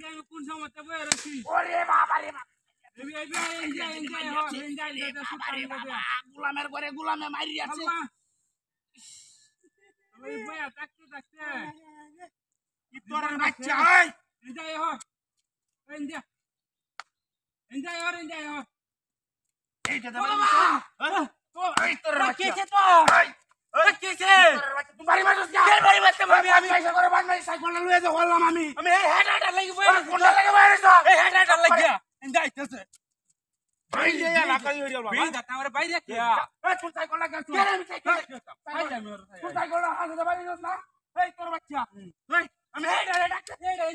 আমি কোন সময়তে বয়ে রাখছি ওরে বাবা রে বাবা গোলামের ঘরে গোলামে মারি আছে ইতরের বাচ্চা এইটা দে এই তোর বাচ্চা তো কেছে তুই বাড়ি মারছিস না কে বাড়ি মারতে আমি পয়সা করে বাদ মারি সাইকেলটা লয়ে যা বললাম আমি এই হেডাটা লাগি বই কোনটা লাগে বাইরেছ এই হেডাটা লাগিয়া যাইতেছে ভাই যে এলাকা হই রে বাবা ভাই দাতা আমারে বাইরে কি এ তুই সাইকেল লাগা তুই আমি সাইকেল তুই সাইকেল হাতে বাড়ি যাস না এই তোর বাচ্চা এই আমি হেডাটা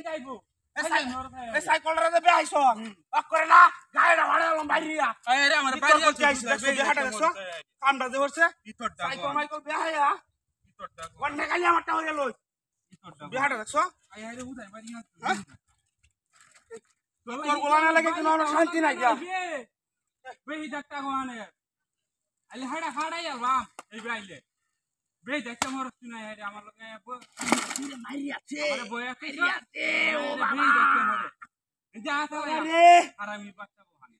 যাইবো এই সাইকেলটা দে আইছো অক করে না গাড়িটা ভাড়ালাম বাইরিয়া আরে আমার বাইরে আইছো বেহাটা দেখছো কামটা দে হচ্ছে ইতরটা সাইকেল বেহায়া ইতরটা কোনে গালি আমারটা হয়ে লই ইতরটা বেহাটা দেখছো আই আরে উদাই বাইরিয়া হ্যাঁ তোর গোলানে লাগে কি না শান্তি নাই যা বেহি ডাক্তার গোয়ানে আলি হাড়া হাড়াই আলবা এই বাইলে বেহি দেখতে মরছ না আরে আমার লগে পুরো মারি আছে আরে বয় আছে ও বাবা যা আরে আরামি বাচ্চা গোহানে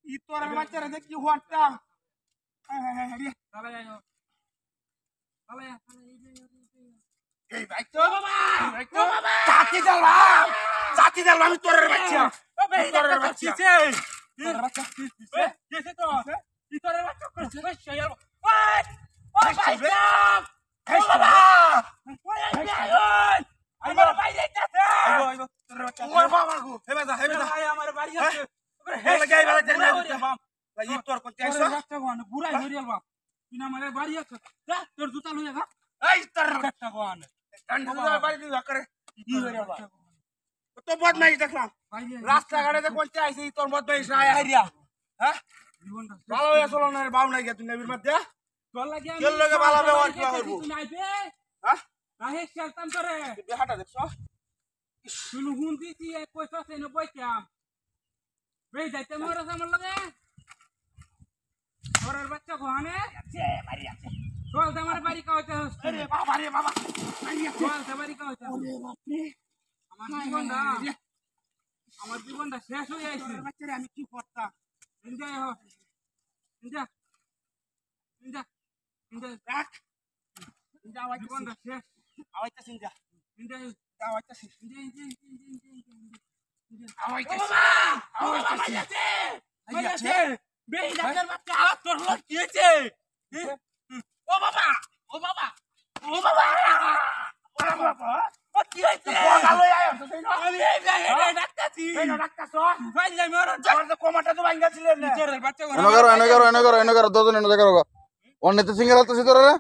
ই তোর বাচ্চারা দেখ কি হটটা চলে যাও চলে এই ভাই তো বাবা চাচি দাও আমি তোর বাচ্চা তোর বাচ্চা তোর বাচ্চা কেসে তো ই তোর বাচ্চা করছে শায়াল ওই ভাই ও বাবা ওই আমার ভাই যাইতাছে আইবো তোর বাচ্চা ওর বাবা গো হেবে যা ভাই আমার বাড়ি আছে হে লাগাই বালা দেন বাপ ই তোর কোন চাইছো বাচ্চা গো না বুড়াই হরিয়াল বাপ তুই না আমার বাড়ি আছে যা তোর জুতা লইয়া যা এই তোর বাচ্চা গো না ঠান্ডা বাড়ি দিবা করে কি হরিয়াল বাপ তো বদমাইশ দেখলাম রাস্তা ঘাটে কোন চাইছি তোর বদমাইশ রায় হারিয়া হ্যাঁ জীবনটা ভালো হয়ে চলো না বাউ নাই গে তুই নবীর মধ্যে তোর লাগি আমি কেল লগে ভালো ব্যবহার কি করব তুই নাইবে হ্যাঁ রাহে চলতাম করে বেহাটা দেখছো শুনু হুন দিছি এক পয়সা সেন বইতাম বেই যাইতে মরছ আমার লগে ঘরের বাচ্চা গোহানে আছে বাড়ি আছে চল তোমার বাড়ি কইতে হচ্ছে আরে বাবা রে বাবা বাড়ি আছে চল তোমার বাড়ি কইতে ওরে বাপ রে আমার জীবনটা শেষ হয়ে যাইছে বাচ্চারে আমি কি করতাম এনজয় হ এনজয় এনজয় এনজয় রাখ এনজয় আমার জীবনটা শেষ আওয়াইতাছিস যা এনজয় আওয়াইতাছিস এনজয় আওয়াইতাছিস আওয়াইতাছিস বেই ডাক্তার বাচ্চা তোর লোক কি হইছে ও বাবা ও বাবা ও বাবা ও বাবা কি হইছে ভালো আয় আমি এই ডাক্তারছি এই ডাক্তারছো ভাই যাই মরন তোর তো কোমাটা তো ভাঙা ছিল না তোর বাচ্চা এনো করো দুজন এনো দেখো অন্যতে সিঙ্গেল আছে তোরা